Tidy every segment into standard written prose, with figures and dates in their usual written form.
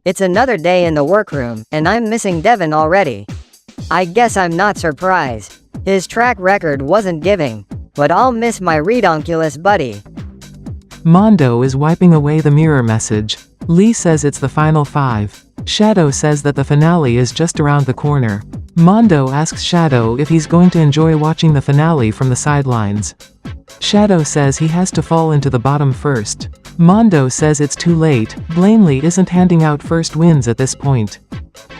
It's another day in the workroom, and I'm missing Devin already. I guess I'm not surprised. His track record wasn't giving, but I'll miss my redonkulous buddy. Mondo is wiping away the mirror message. Lee says it's the final 5. Shadow says that the finale is just around the corner. Mondo asks Shadow if he's going to enjoy watching the finale from the sidelines. Shadow says he has to fall into the bottom first. Mondo says it's too late, Blaney isn't handing out first wins at this point.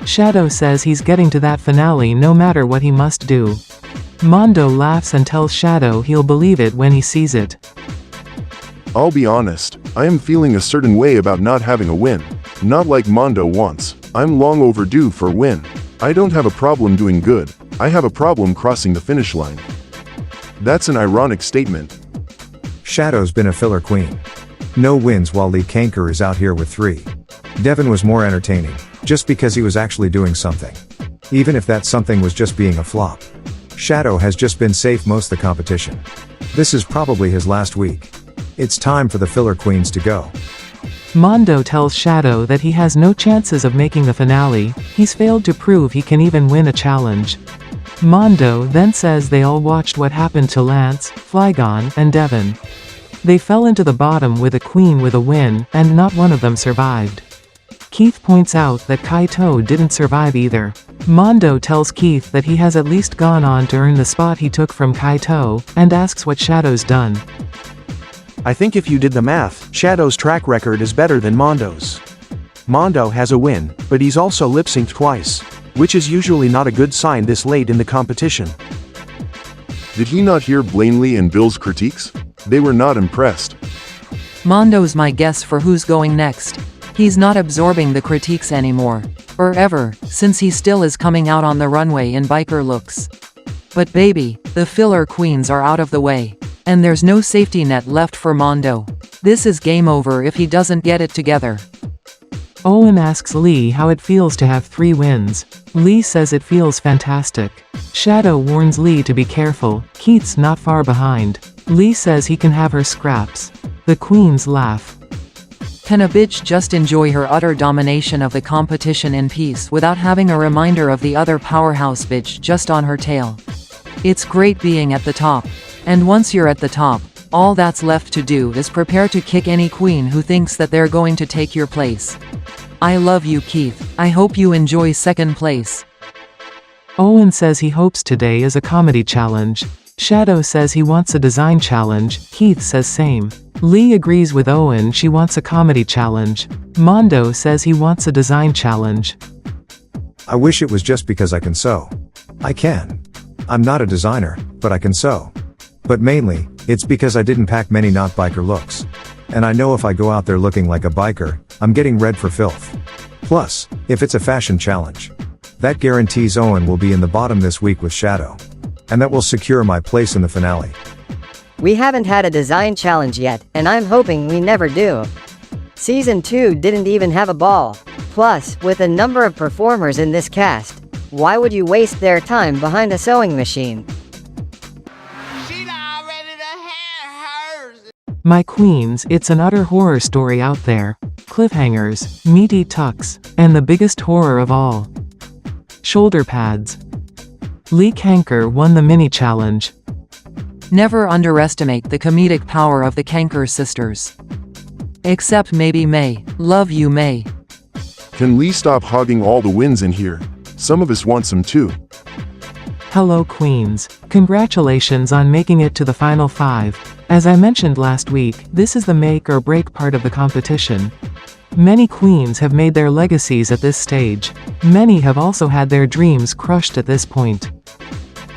Shadow says he's getting to that finale no matter what he must do. Mondo laughs and tells Shadow he'll believe it when he sees it. I'll be honest, I am feeling a certain way about not having a win. Not like Mondo wants. I'm long overdue for a win. I don't have a problem doing good, I have a problem crossing the finish line. That's an ironic statement. Shadow's been a filler queen. No wins while Lee Kanker is out here with 3. Devin was more entertaining, just because he was actually doing something. Even if that something was just being a flop. Shadow has just been safe most of the competition. This is probably his last week. It's time for the filler queens to go. Mondo tells Shadow that he has no chances of making the finale, he's failed to prove he can even win a challenge. Mondo then says they all watched what happened to Lance, Flygon, and Devin. They fell into the bottom with a queen with a win, and not one of them survived. Keith points out that Kaito didn't survive either. Mondo tells Keith that he has at least gone on to earn the spot he took from Kaito, and asks what Shadow's done. I think if you did the math, Shadow's track record is better than Mondo's. Mondo has a win, but he's also lip-synced twice, which is usually not a good sign this late in the competition. Did he not hear Blaney and Bill's critiques? They were not impressed. Mondo's my guess for who's going next. He's not absorbing the critiques anymore. Or ever, since he still is coming out on the runway in biker looks. But baby, the filler queens are out of the way. And there's no safety net left for Mondo. This is game over if he doesn't get it together. Owen asks Lee how it feels to have 3 wins. Lee says it feels fantastic. Shadow warns Lee to be careful, Keith's not far behind. Lee says he can have her scraps. The queens laugh. Can a bitch just enjoy her utter domination of the competition in peace without having a reminder of the other powerhouse bitch just on her tail? It's great being at the top. And once you're at the top, all that's left to do is prepare to kick any queen who thinks that they're going to take your place. I love you, Keith. I hope you enjoy second place. Owen says he hopes today is a comedy challenge. Shadow says he wants a design challenge, Keith says same. Lee agrees with Owen she wants a comedy challenge. Mondo says he wants a design challenge. I wish it was just because I can sew. I can. I'm not a designer, but I can sew. But mainly, it's because I didn't pack many not biker looks. And I know if I go out there looking like a biker, I'm getting red for filth. Plus, if it's a fashion challenge, that guarantees Owen will be in the bottom this week with Shadow. And that will secure my place in the finale. We haven't had a design challenge yet, and I'm hoping we never do. Season 2 didn't even have a ball. Plus, with a number of performers in this cast, why would you waste their time behind a sewing machine? My queens, it's an utter horror story out there. Cliffhangers, meaty tucks, and the biggest horror of all. Shoulder pads. Lee Kanker won the mini challenge. Never underestimate the comedic power of the Kanker sisters. Except maybe May. Love you, May. Can Lee stop hogging all the wins in here? Some of us want some too. Hello queens. Congratulations on making it to the final 5. As I mentioned last week, this is the make or break part of the competition. Many queens have made their legacies at this stage. Many have also had their dreams crushed at this point.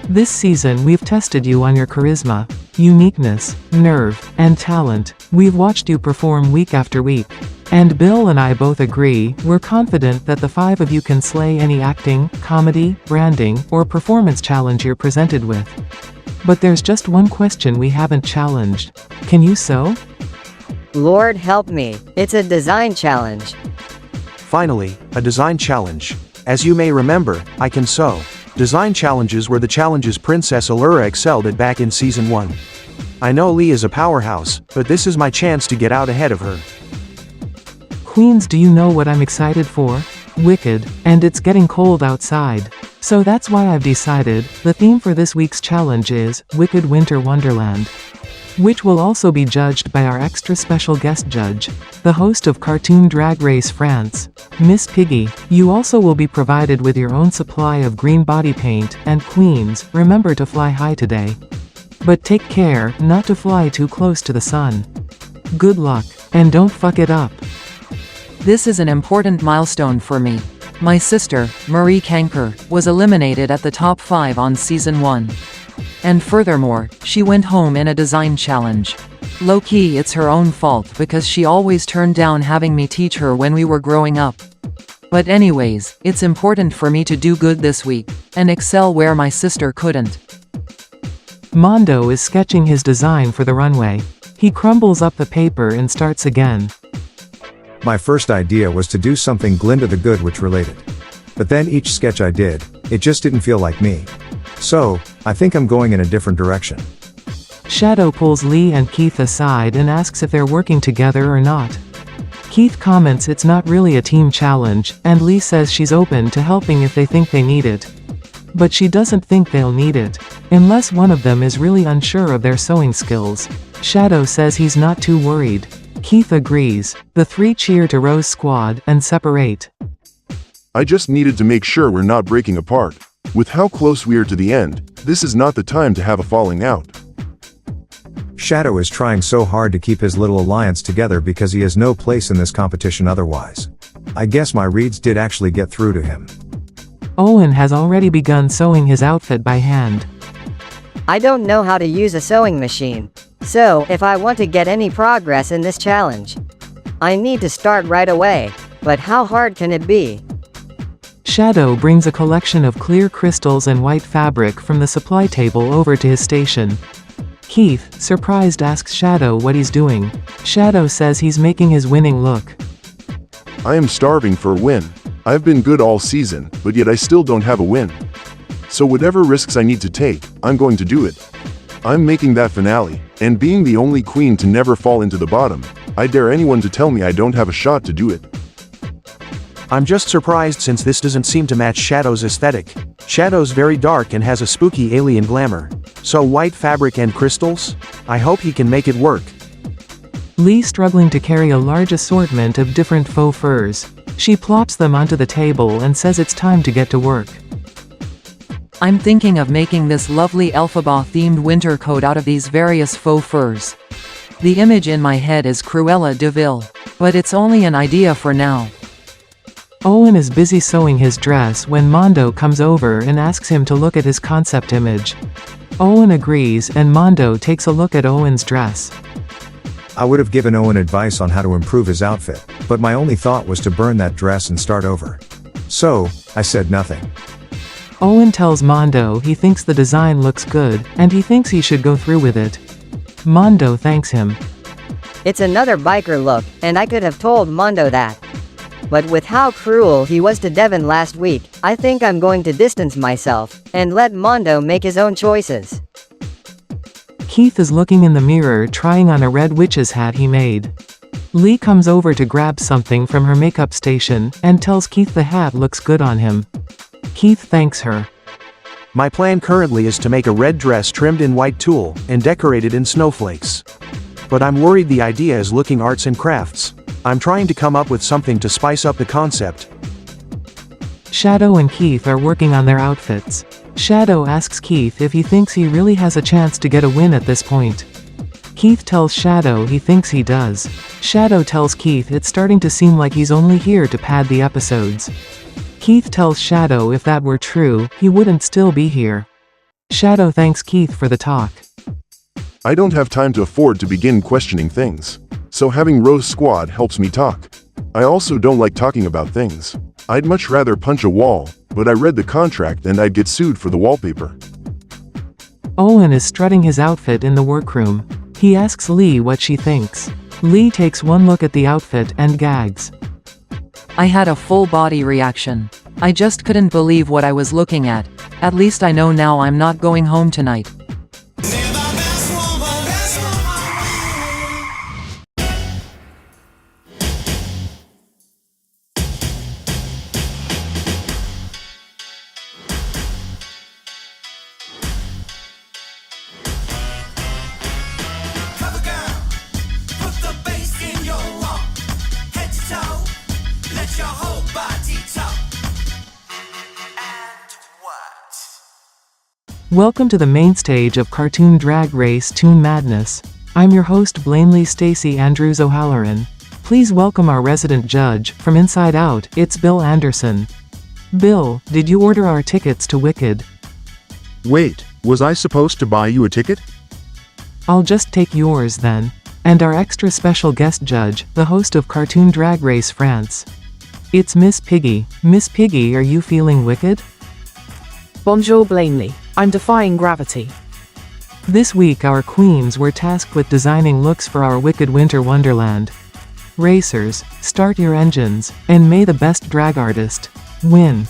This season we've tested you on your charisma, uniqueness, nerve, and talent. We've watched you perform week after week. And Bill and I both agree, we're confident that the 5 of you can slay any acting, comedy, branding, or performance challenge you're presented with. But there's just one question we haven't challenged. Can you sew? Lord help me, it's a design challenge. Finally, a design challenge. As you may remember, I can sew. Design challenges were the challenges Princess Allura excelled at back in Season 1. I know Lee is a powerhouse, but this is my chance to get out ahead of her. Queens, do you know what I'm excited for? Wicked, and it's getting cold outside. So that's why I've decided, the theme for this week's challenge is, Wicked Winter Wonderland. Which will also be judged by our extra special guest judge, the host of Cartoon Drag Race France, Miss Piggy. You also will be provided with your own supply of green body paint, and Queens, remember to fly high today. But take care, not to fly too close to the sun. Good luck, and don't fuck it up. This is an important milestone for me. My sister, Marie Kanker, was eliminated at the top 5 on season 1. And furthermore, she went home in a design challenge. Low-key, it's her own fault because she always turned down having me teach her when we were growing up. But anyways, it's important for me to do good this week, and excel where my sister couldn't. Mondo is sketching his design for the runway. He crumbles up the paper and starts again. My first idea was to do something Glinda the Good Witch related. But then each sketch I did, it just didn't feel like me. So, I think I'm going in a different direction. Shadow pulls Lee and Keith aside and asks if they're working together or not. Keith comments it's not really a team challenge, and Lee says she's open to helping if they think they need it. But she doesn't think they'll need it, unless one of them is really unsure of their sewing skills. Shadow says he's not too worried. Keith agrees. The three cheer to Rose Squad and separate. I just needed to make sure we're not breaking apart. With how close we are to the end, this is not the time to have a falling out. Shadow is trying so hard to keep his little alliance together because he has no place in this competition otherwise. I guess my reads did actually get through to him. Owen has already begun sewing his outfit by hand. I don't know how to use a sewing machine. So, if I want to get any progress in this challenge, I need to start right away. But how hard can it be? Shadow brings a collection of clear crystals and white fabric from the supply table over to his station. Keith, surprised, asks Shadow what he's doing. Shadow says he's making his winning look. I am starving for a win. I've been good all season, but yet I still don't have a win. So whatever risks I need to take, I'm going to do it. I'm making that finale, and being the only queen to never fall into the bottom, I dare anyone to tell me I don't have a shot to do it. I'm just surprised since this doesn't seem to match Shadow's aesthetic. Shadow's very dark and has a spooky alien glamour. So white fabric and crystals? I hope he can make it work. Lee struggling to carry a large assortment of different faux furs. She plops them onto the table and says it's time to get to work. I'm thinking of making this lovely Elphaba-themed winter coat out of these various faux furs. The image in my head is Cruella de Vil, but it's only an idea for now. Owen is busy sewing his dress when Mondo comes over and asks him to look at his concept image. Owen agrees and Mondo takes a look at Owen's dress. I would have given Owen advice on how to improve his outfit, but my only thought was to burn that dress and start over. So, I said nothing. Owen tells Mondo he thinks the design looks good, and he thinks he should go through with it. Mondo thanks him. It's another biker look, and I could have told Mondo that. But with how cruel he was to Devin last week, I think I'm going to distance myself, and let Mondo make his own choices. Keith is looking in the mirror trying on a red witch's hat he made. Lee comes over to grab something from her makeup station, and tells Keith the hat looks good on him. Keith thanks her. My plan currently is to make a red dress trimmed in white tulle, and decorated in snowflakes. But I'm worried the idea is looking arts and crafts. I'm trying to come up with something to spice up the concept. Shadow and Keith are working on their outfits. Shadow asks Keith if he thinks he really has a chance to get a win at this point. Keith tells Shadow he thinks he does. Shadow tells Keith it's starting to seem like he's only here to pad the episodes. Keith tells Shadow if that were true, he wouldn't still be here. Shadow thanks Keith for the talk. I don't have time to afford to begin questioning things. So having Rose Squad helps me talk. I also don't like talking about things. I'd much rather punch a wall, but I read the contract and I'd get sued for the wallpaper. Owen is strutting his outfit in the workroom. He asks Lee what she thinks. Lee takes one look at the outfit and gags. I had a full body reaction. I just couldn't believe what I was looking at. At least I know now I'm not going home tonight. Welcome to the main stage of Cartoon Drag Race Toon Madness. I'm your host Blanley Stacey Andrews O'Halloran. Please welcome our resident judge, from Inside Out, it's Bill Anderson. Bill, did you order our tickets to Wicked? Wait, was I supposed to buy you a ticket? I'll just take yours then. And our extra special guest judge, the host of Cartoon Drag Race France. It's Miss Piggy. Miss Piggy, are you feeling wicked? Bonjour Blaney, I'm defying gravity. This week our queens were tasked with designing looks for our Wicked Winter Wonderland. Racers, start your engines, and may the best drag artist win.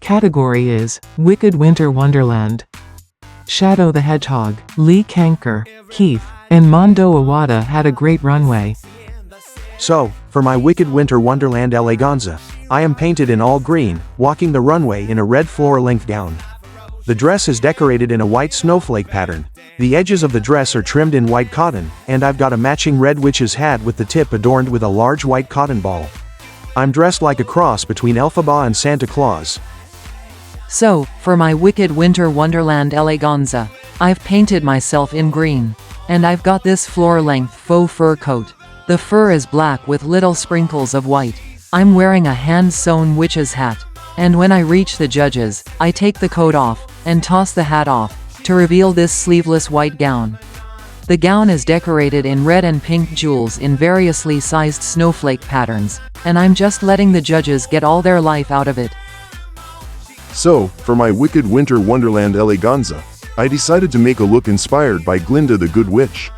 Category is Wicked Winter Wonderland. Shadow the Hedgehog, Lee Kanker, Keith, and Mondo Awada had a great runway. So, for my Wicked Winter Wonderland eleganza, I am painted in all green, walking the runway in a red floor-length gown. The dress is decorated in a white snowflake pattern. The edges of the dress are trimmed in white cotton, and I've got a matching red witch's hat with the tip adorned with a large white cotton ball. I'm dressed like a cross between Elphaba and Santa Claus. So, for my Wicked Winter Wonderland eleganza, I've painted myself in green. And I've got this floor-length faux fur coat. The fur is black with little sprinkles of white. I'm wearing a hand-sewn witch's hat. And when I reach the judges, I take the coat off, and toss the hat off, to reveal this sleeveless white gown. The gown is decorated in red and pink jewels in variously sized snowflake patterns, and I'm just letting the judges get all their life out of it. So, for my Wicked Winter Wonderland eleganza, I decided to make a look inspired by Glinda the Good Witch.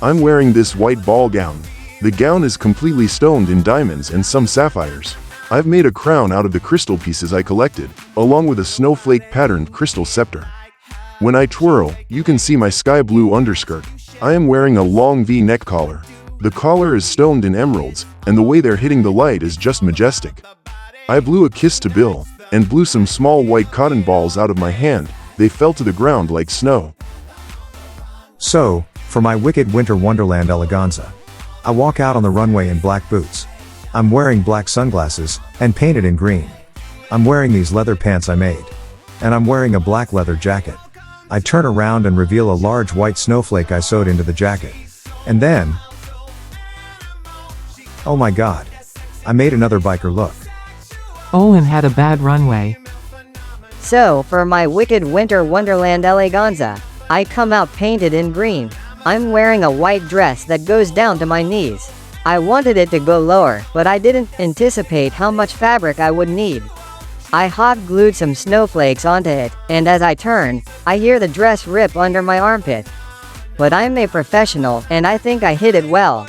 I'm wearing this white ball gown. The gown is completely stoned in diamonds and some sapphires. I've made a crown out of the crystal pieces I collected, along with a snowflake-patterned crystal scepter. When I twirl, you can see my sky blue underskirt. I am wearing a long V-neck collar. The collar is stoned in emeralds, and the way they're hitting the light is just majestic. I blew a kiss to Bill, and blew some small white cotton balls out of my hand. They fell to the ground like snow. So, for my Wicked Winter Wonderland eleganza, I walk out on the runway in black boots. I'm wearing black sunglasses, and painted in green. I'm wearing these leather pants I made. And I'm wearing a black leather jacket. I turn around and reveal a large white snowflake I sewed into the jacket. And then... oh my god. I made another biker look. Owen had a bad runway. So, for my Wicked Winter Wonderland eleganza, I come out painted in green. I'm wearing a white dress that goes down to my knees. I wanted it to go lower, but I didn't anticipate how much fabric I would need. I hot glued some snowflakes onto it, and as I turn, I hear the dress rip under my armpit. But I'm a professional, and I think I hid it well.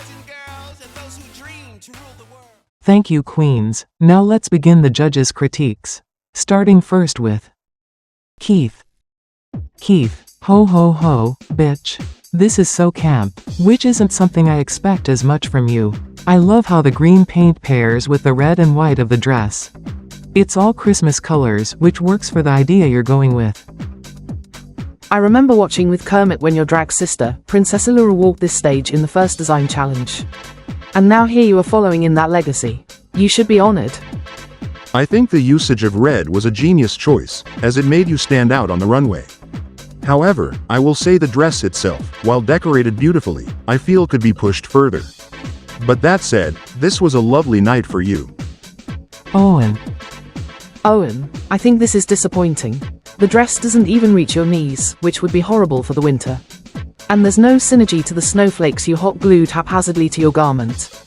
Thank you, queens. Now let's begin the judges' critiques. Starting first with Keith. Keith, ho ho ho, bitch. This is so camp, which isn't something I expect as much from you. I love how the green paint pairs with the red and white of the dress. It's all Christmas colors, which works for the idea you're going with. I remember watching with Kermit when your drag sister, Princess Allura, walked this stage in the first design challenge. And now here you are following in that legacy. You should be honored. I think the usage of red was a genius choice, as it made you stand out on the runway. However, I will say the dress itself, while decorated beautifully, I feel could be pushed further. But that said, this was a lovely night for you. Owen. Owen, I think this is disappointing. The dress doesn't even reach your knees, which would be horrible for the winter. And there's no synergy to the snowflakes you hot glued haphazardly to your garment.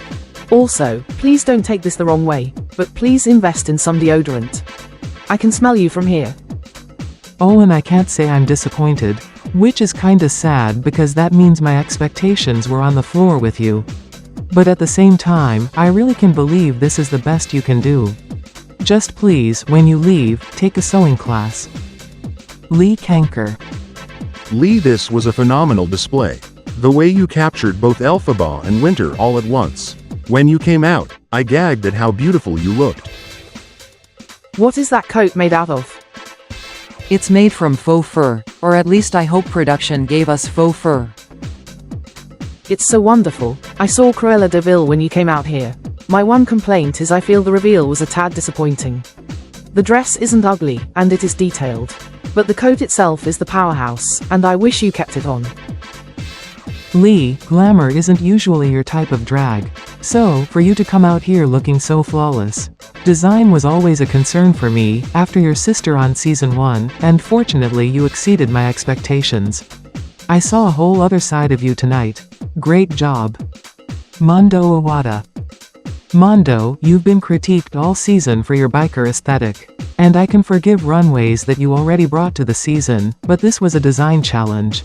Also, please don't take this the wrong way, but please invest in some deodorant. I can smell you from here. Owen, I can't say I'm disappointed, which is kinda sad because that means my expectations were on the floor with you. But at the same time, I really can believe this is the best you can do. Just please, when you leave, take a sewing class. Lee Kanker. Lee, this was a phenomenal display. The way you captured both Elphaba and Winter all at once. When you came out, I gagged at how beautiful you looked. What is that coat made out of? It's made from faux fur, or at least I hope production gave us faux fur. It's so wonderful. I saw Cruella de Vil when you came out here. My one complaint is I feel the reveal was a tad disappointing. The dress isn't ugly, and it is detailed. But the coat itself is the powerhouse, and I wish you kept it on. Lee, glamour isn't usually your type of drag. So, for you to come out here looking so flawless. Design was always a concern for me, after your sister on season 1, and fortunately you exceeded my expectations. I saw a whole other side of you tonight. Great job. Mondo Iwata. Mondo, you've been critiqued all season for your biker aesthetic. And I can forgive runways that you already brought to the season, but this was a design challenge.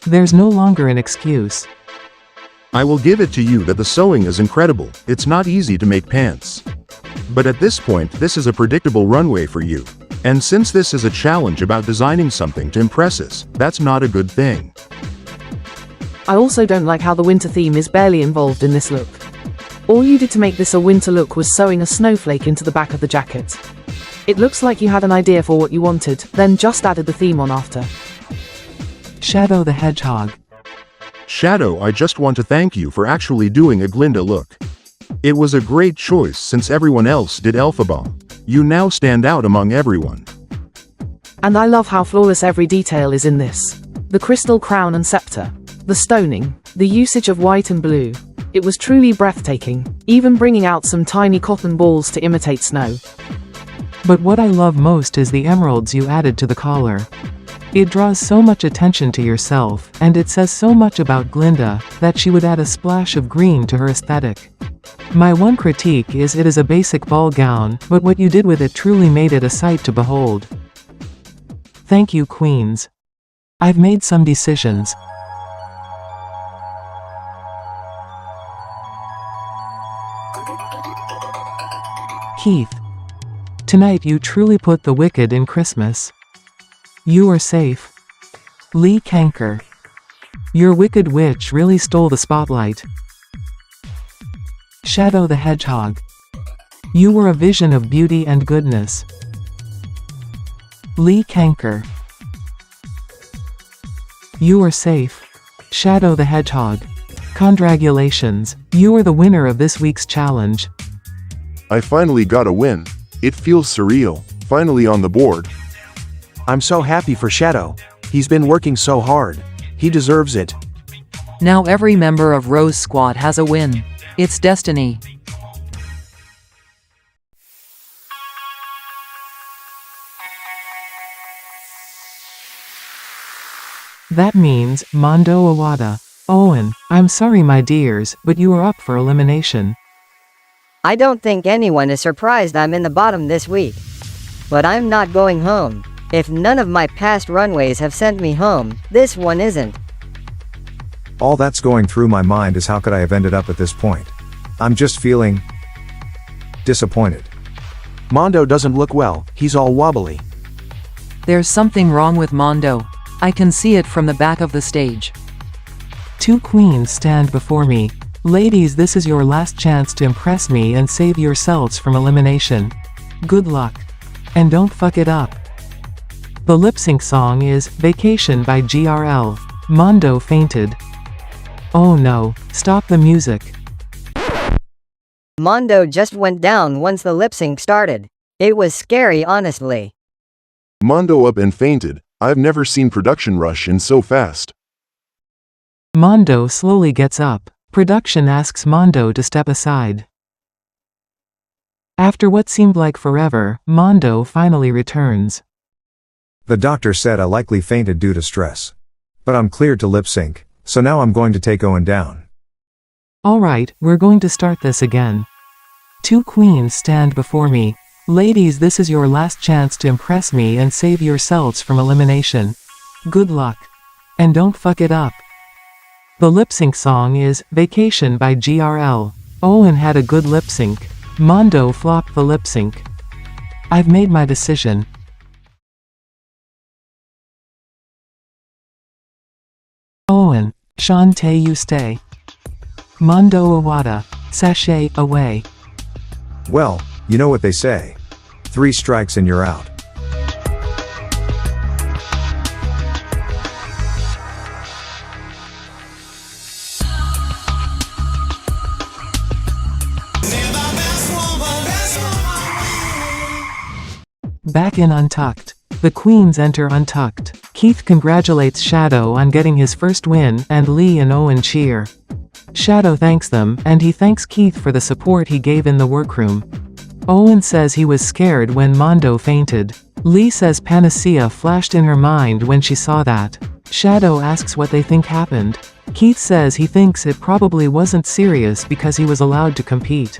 There's no longer an excuse. I will give it to you that the sewing is incredible. It's not easy to make pants. But at this point, this is a predictable runway for you. And since this is a challenge about designing something to impress us, that's not a good thing. I also don't like how the winter theme is barely involved in this look. All you did to make this a winter look was sewing a snowflake into the back of the jacket. It looks like you had an idea for what you wanted, then just added the theme on after. Shadow the Hedgehog. Shadow, I just want to thank you for actually doing a Glinda look. It was a great choice since everyone else did Elphaba. You now stand out among everyone. And I love how flawless every detail is in this. The crystal crown and scepter. The stoning. The usage of white and blue. It was truly breathtaking, even bringing out some tiny cotton balls to imitate snow. But what I love most is the emeralds you added to the collar. It draws so much attention to yourself, and it says so much about Glinda, that she would add a splash of green to her aesthetic. My one critique is it is a basic ball gown, but what you did with it truly made it a sight to behold. Thank you, queens. I've made some decisions. Keith. Tonight you truly put the wicked in Christmas. You are safe. Lee Kanker. Your wicked witch really stole the spotlight. Shadow the Hedgehog. You were a vision of beauty and goodness. Lee Kanker. You are safe. Shadow the Hedgehog. Congratulations, you are the winner of this week's challenge. I finally got a win. It feels surreal, finally on the board. I'm so happy for Shadow. He's been working so hard. He deserves it. Now every member of Rose Squad has a win. It's destiny. That means, Mondo Iwata. Owen, I'm sorry my dears, but you are up for elimination. I don't think anyone is surprised I'm in the bottom this week. But I'm not going home. If none of my past runways have sent me home, this one isn't. All that's going through my mind is how could I have ended up at this point? I'm just feeling disappointed. Mondo doesn't look well, he's all wobbly. There's something wrong with Mondo. I can see it from the back of the stage. Two queens stand before me. Ladies, this is your last chance to impress me and save yourselves from elimination. Good luck. And don't fuck it up. The lip-sync song is Vacation by GRL. Mondo fainted. Oh no, stop the music. Mondo just went down once the lip sync started. It was scary, honestly. Mondo up and fainted. I've never seen production rush in so fast. Mondo slowly gets up. Production asks Mondo to step aside. After what seemed like forever, Mondo finally returns. The doctor said I likely fainted due to stress. But I'm cleared to lip sync, so now I'm going to take Owen down. Alright, we're going to start this again. Two queens stand before me. Ladies, this is your last chance to impress me and save yourselves from elimination. Good luck. And don't fuck it up. The lip sync song is Vacation by GRL. Owen had a good lip sync. Mondo flopped the lip sync. I've made my decision. Owen, Shantae, you stay. Mondo Iwata, sashay away. Well, you know what they say. 3 strikes and you're out. Back in Untucked. The queens enter Untucked. Keith congratulates Shadow on getting his first win, and Lee and Owen cheer. Shadow thanks them, and he thanks Keith for the support he gave in the workroom. Owen says he was scared when Mondo fainted. Lee says Panacea flashed in her mind when she saw that. Shadow asks what they think happened. Keith says he thinks it probably wasn't serious because he was allowed to compete.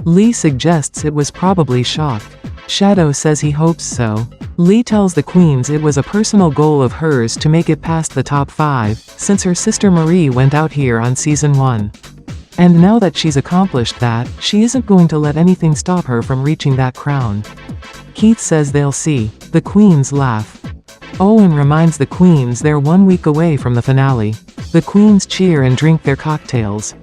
Lee suggests it was probably shock. Shadow says he hopes so. Lee tells the queens it was a personal goal of hers to make it past the top 5, since her sister Marie went out here on season 1. And now that she's accomplished that, she isn't going to let anything stop her from reaching that crown. Keith says they'll see. The queens laugh. Owen reminds the queens they're 1 week away from the finale. The queens cheer and drink their cocktails.